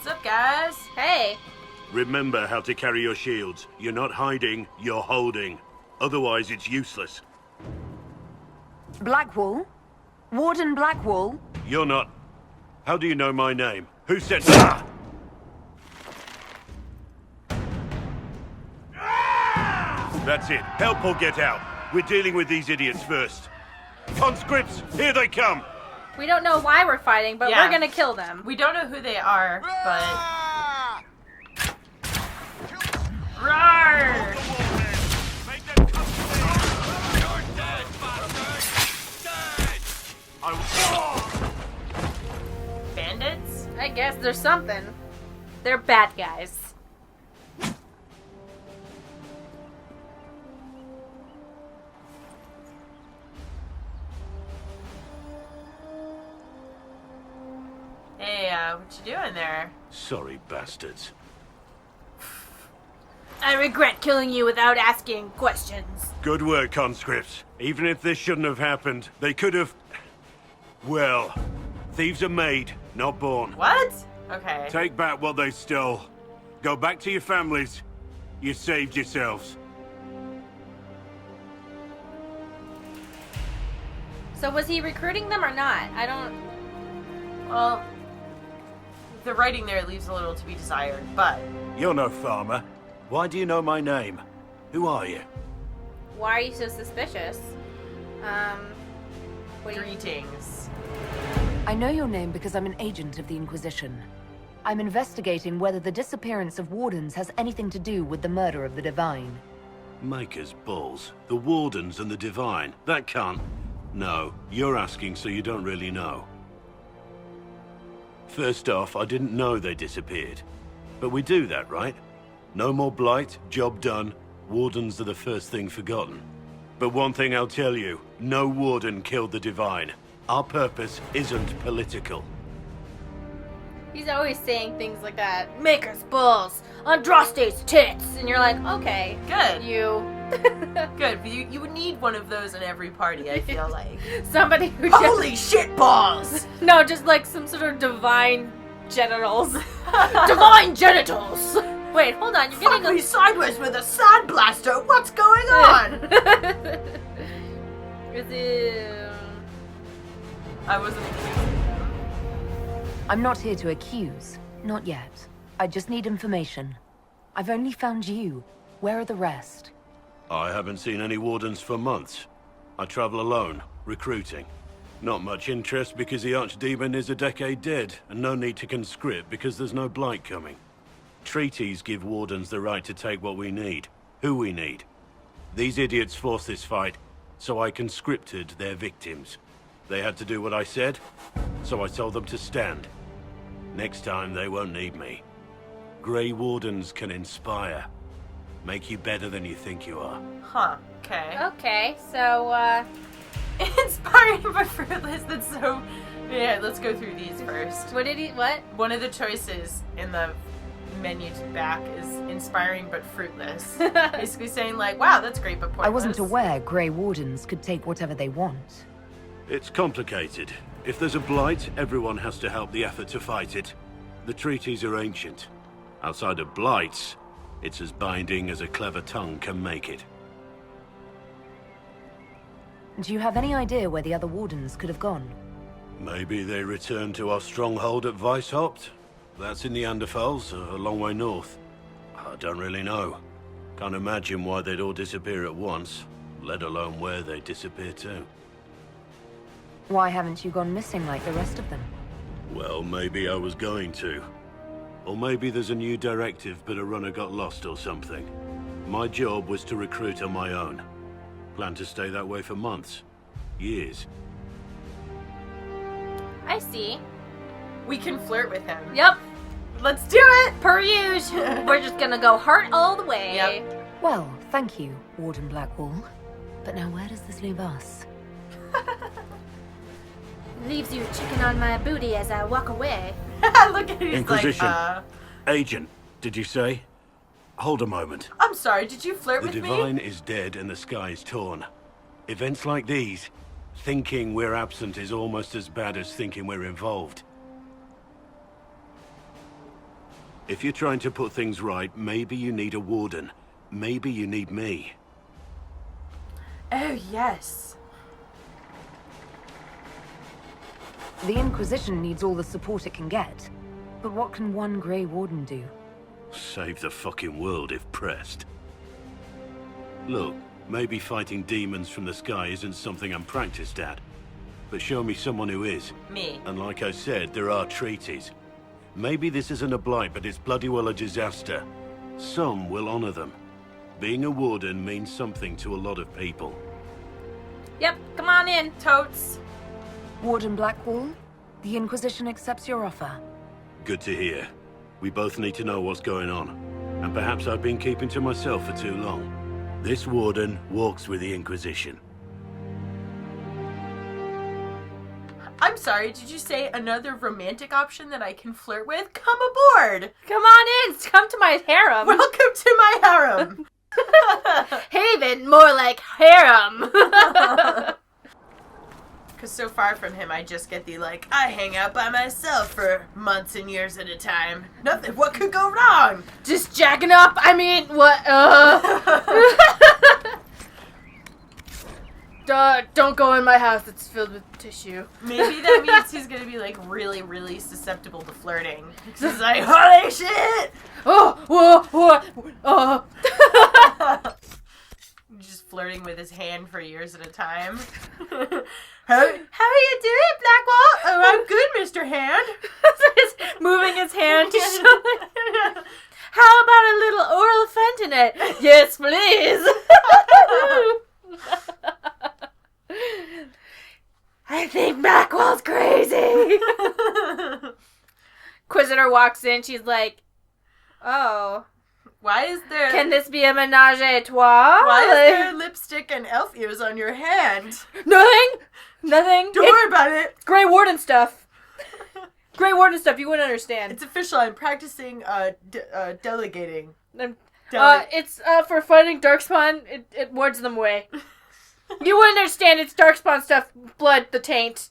What's up, guys? Hey. Remember how to carry your shields. You're not hiding, you're holding. Otherwise, it's useless. BlackWall? Warden BlackWall? You're not... How do you know my name? Who said... Ah! That's it. Help or get out. We're dealing with these idiots first. Conscripts, here they come! We don't know why we're fighting, but Yeah. we're gonna kill them. We don't know who they are, but... Roar! Bandits? I guess there's something. They're bad guys. Hey, what you doing there? Sorry, bastards. I regret killing you without asking questions. Good work, conscripts. Even if this shouldn't have happened, they could have... Well, thieves are made, not born. What? Okay. Take back what they stole. Go back to your families. You saved yourselves. So was he recruiting them or not? I don't... Well, the writing there leaves a little to be desired, but... You're no farmer. Why do you know my name? Who are you? Why are you so suspicious? What do you... Greetings. I know your name because I'm an agent of the Inquisition. I'm investigating whether the disappearance of wardens has anything to do with the murder of the Divine. Maker's balls. The Wardens and the Divine. That can't... No, you're asking so you don't really know. First off, I didn't know they disappeared. But we do that, right? No more blight, job done. Wardens are the first thing forgotten. But one thing I'll tell you, no warden killed the Divine. Our purpose isn't political. He's always saying things like that. Maker's balls, Andraste's tits, and you're like, okay, Good. you. Good. You would need one of those in every party, I feel like. Somebody who Holy shit balls! No, just like some sort of divine genitals. Divine genitals! Wait, hold on, you're Fuck getting me sideways with a sandblaster! What's going on? Is it... I wasn't accusing them. I'm not here to accuse. Not yet. I just need information. I've only found you. Where are the rest? I haven't seen any wardens for months. I travel alone, recruiting. Not much interest because the Archdemon is a decade dead, and no need to conscript because there's no blight coming. Treaties give wardens the right to take what we need, who we need. These idiots forced this fight, so I conscripted their victims. They had to do what I said, so I told them to stand. Next time they won't need me. Grey Wardens can inspire. Make you better than you think you are. Huh. Okay. Okay, so, Inspiring but fruitless. That's so... Yeah, let's go through these first. what did he... What? One of the choices in the menu back is inspiring but fruitless. Basically saying like, wow, that's great but pointless. I wasn't aware Grey Wardens could take whatever they want. It's complicated. If there's a blight, everyone has to help the effort to fight it. The treaties are ancient. Outside of blights, it's as binding as a clever tongue can make it. Do you have any idea where the other Wardens could have gone? Maybe they returned to our stronghold at Weishaupt? That's in the Anderfels, a long way north. I don't really know. Can't imagine why they'd all disappear at once, let alone where they disappear to. Why haven't you gone missing like the rest of them? Well, maybe I was going to. Or maybe there's a new directive, but a runner got lost or something. My job was to recruit on my own. Plan to stay that way for months. Years. I see. We can flirt with him. Yep, Let's do it! per usual. We're just gonna go heart all the way. Yep. Well, thank you, Warden BlackWall. But now where does this leave us? Leaves you checking on my booty as I walk away. Look at him. He's Inquisition. like, Agent, did you say? Hold a moment. I'm sorry, did you flirt The with Divine me? is dead and the sky is torn. Events like these, thinking we're absent is almost as bad as thinking we're involved. If you're trying to put things right, maybe you need a warden. Maybe you need me. Oh, yes. The Inquisition needs all the support it can get. But what can one Grey Warden do? Save the fucking world if pressed. Look, maybe fighting demons from the sky isn't something I'm practiced at. But show me someone who is. Me. And like I said, there are treaties. Maybe this isn't a blight, but it's bloody well a disaster. Some will honor them. Being a warden means something to a lot of people. Yep, come on in. Totes. Warden BlackWall, the Inquisition accepts your offer. Good to hear. We both need to know what's going on. And perhaps I've been keeping to myself for too long. This warden walks with the Inquisition. I'm sorry, did you say another romantic option that I can flirt with? Come aboard! Come on in. Come to my harem. Welcome to my harem! Haven, more like harem. Because so far from him, I just get the, like, I hang out by myself for months and years at a time. Nothing, what could go wrong? Just jacking up. I mean, what? Don't go in my house. It's filled with tissue. Maybe that means he's gonna be, like, really, really susceptible to flirting. Because he's like, holy shit! Just flirting with his hand for years at a time. How are you doing, BlackWall? Oh, I'm good, Mr. Hand. He's moving his hand to show it. How about a little oral fentanyl? Yes, please. I think BlackWall's crazy. Inquisitor walks in. She's like, "Oh, Why is there... can this be a menage a trois? Why is there lipstick and elf ears on your hand? Nothing. Don't worry about it. Grey Warden stuff. Grey Warden stuff. You wouldn't understand. It's official. I'm practicing delegating. It's for fighting Darkspawn. It wards them away. You wouldn't understand. It's Darkspawn stuff. Blood, the taint.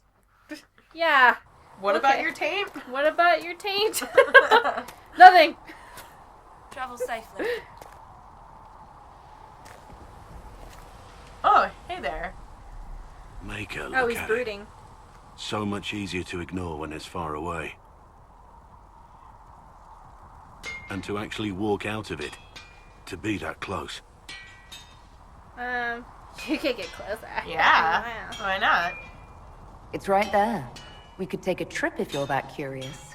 Yeah. What about your taint? What about your taint? Nothing. Travel safely. Oh, hey there. Make her look Oh, he's at brooding. it. So much easier to ignore when it's far away. And to actually walk out of it. To be that close. You could get closer. Yeah. Wow. Why not? It's right there. We could take a trip if you're that curious.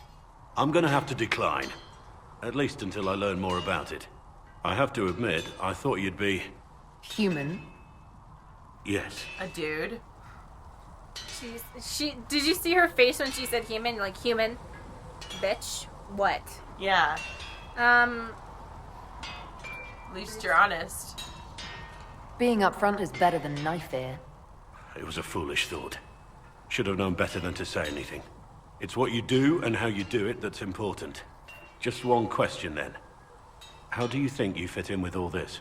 I'm gonna have to decline. At least until I learn more about it. I have to admit, I thought you'd be... Human. Yes. A dude. Did you see her face when she said human? Like, human? Bitch? What? Yeah. At least you're honest. Being upfront is better than knife ear. It was a foolish thought. Should have known better than to say anything. It's what you do and how you do it that's important. Just one question then. How do you think you fit in with all this?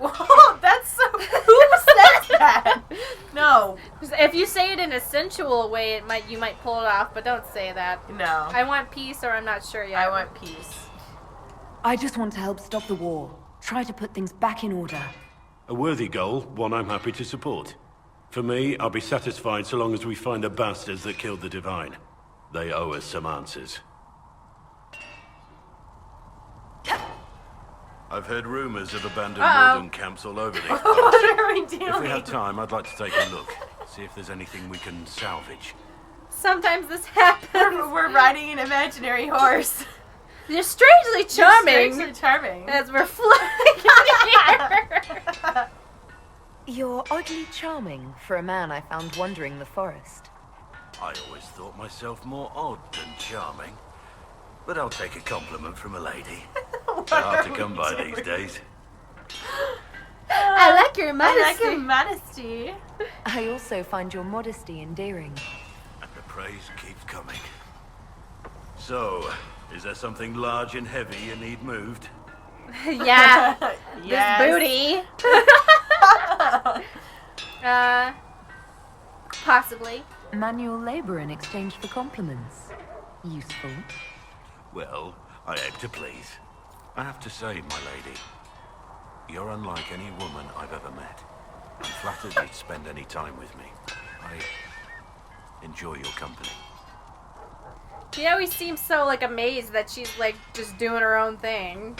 Whoa, that's so... Who says that? No. If you say it in a sensual way, you might pull it off, but don't say that. No. I want peace, or I'm not sure yet. I want peace. I just want to help stop the war. Try to put things back in order. A worthy goal, one I'm happy to support. For me, I'll be satisfied so long as we find the bastards that killed the Divine. They owe us some answers. I've heard rumors of abandoned warden camps all over these parts. What are we doing? If we have time, I'd like to take a look. See if there's anything we can salvage. Sometimes this happens. We're riding an imaginary horse. You're strangely charming. Strangely charming. As we're flying in here. You're oddly charming for a man I found wandering the forest. I always thought myself more odd than charming. But I'll take a compliment from a lady. They're hard to come by these days. I like your I modesty. like your modesty. I also find your modesty endearing. And the praise keeps coming. So, is there something large and heavy you need moved? Yeah. Yes. This booty. Possibly. Manual labor in exchange for compliments. Useful. Well, I aim to please. I have to say, my lady, you're unlike any woman I've ever met. I'm flattered you'd spend any time with me. I enjoy your company. He always seems so, like, amazed that she's, like, just doing her own thing.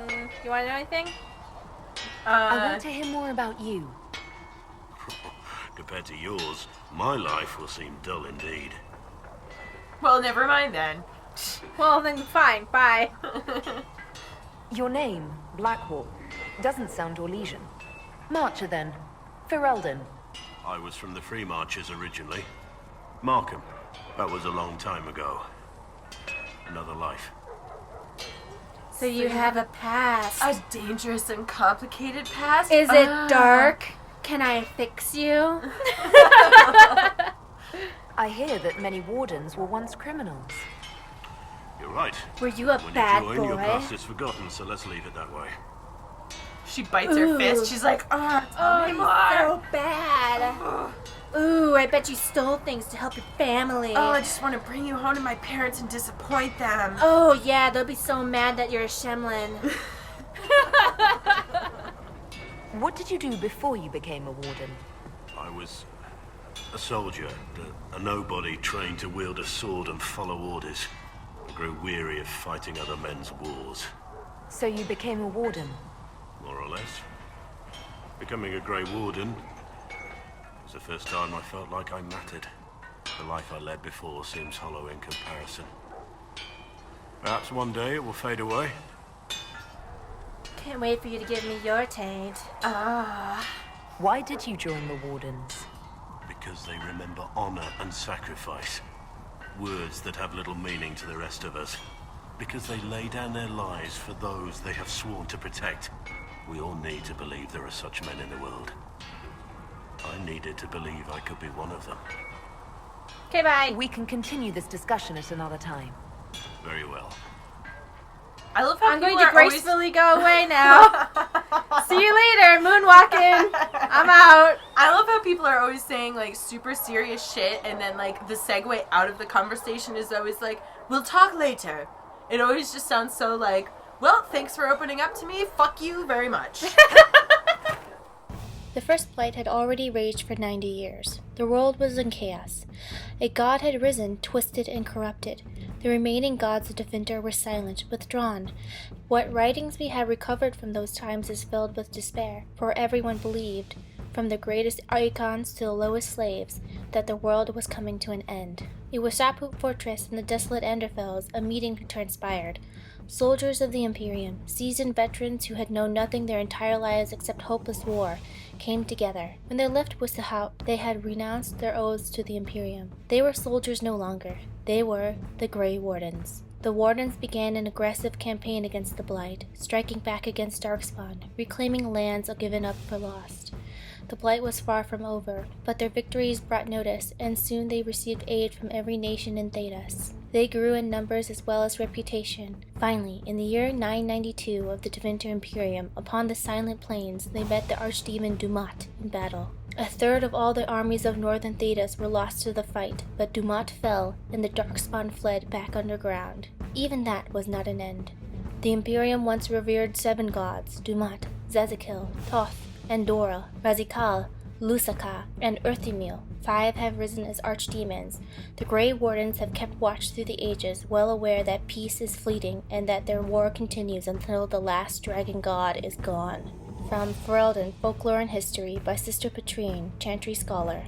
You want to know anything? I want to hear more about you. Compared to yours, my life will seem dull indeed. Well, never mind then. Well, then fine. Bye. Your name, BlackWall, doesn't sound Orlesian. Marcher then. Ferelden. I was from the Free Marchers originally. Markham. That was a long time ago. Another life. So you have a past. A dangerous and complicated past? Is it dark? Can I fix you? I hear that many wardens were once criminals. You're right. Were you a When bad you join, your boy? past is forgotten, so let's leave it that way. She bites her fist. She's like, tell me more. So bad. Ooh, I bet you stole things to help your family. Oh, I just want to bring you home to my parents and disappoint them. Oh, yeah, they'll be so mad that you're a Shemlin. What did you do before you became a warden? I was a soldier, a nobody trained to wield a sword and follow orders. I grew weary of fighting other men's wars. So you became a warden? More or less. Becoming a Grey Warden was the first time I felt like I mattered. The life I led before seems hollow in comparison. Perhaps one day it will fade away. Can't wait for you to give me your taint. Why did you join the Wardens? Because they remember honor and sacrifice. Words that have little meaning to the rest of us. Because they lay down their lives for those they have sworn to protect. We all need to believe there are such men in the world. I needed to believe I could be one of them. Okay, bye. We can continue this discussion at another time. Very well. I love how I'm going people to are always- gracefully go away now. See you later, moonwalking. I'm out. I love how people are always saying like super serious shit, and then like the segue out of the conversation is always like, "We'll talk later." It always just sounds so like, "Well, thanks for opening up to me. Fuck you very much." The First Blight had already raged for 90 years. The world was in chaos. A god had risen, twisted and corrupted. The remaining gods of Devinter were silent, withdrawn. What writings we have recovered from those times is filled with despair, for everyone believed, from the greatest icons to the lowest slaves, that the world was coming to an end. It was Shaput Fortress in the desolate Anderfels a meeting transpired. Soldiers of the Imperium, seasoned veterans who had known nothing their entire lives except hopeless war, came together. When they left Wissahout, they had renounced their oaths to the Imperium. They were soldiers no longer. They were the Grey Wardens. The Wardens began an aggressive campaign against the Blight, striking back against Darkspawn, reclaiming lands given up for lost. The Blight was far from over, but their victories brought notice, and soon they received aid from every nation in Thedas. They grew in numbers as well as reputation. Finally, in the year 992 of the Devinter Imperium, upon the Silent Plains, they met the archdemon Dumat in battle. A third of all the armies of northern Thedas were lost to the fight, but Dumat fell, and the Darkspawn fled back underground. Even that was not an end. The Imperium once revered 7 gods, Dumat, Zazikil, Toth, Andorra, Razikal, Lusaka, and Earthymil. 5 have risen as archdemons. The Grey Wardens have kept watch through the ages, well aware that peace is fleeting and that their war continues until the last dragon god is gone. From Ferelden, Folklore and History by Sister Patrine, Chantry Scholar.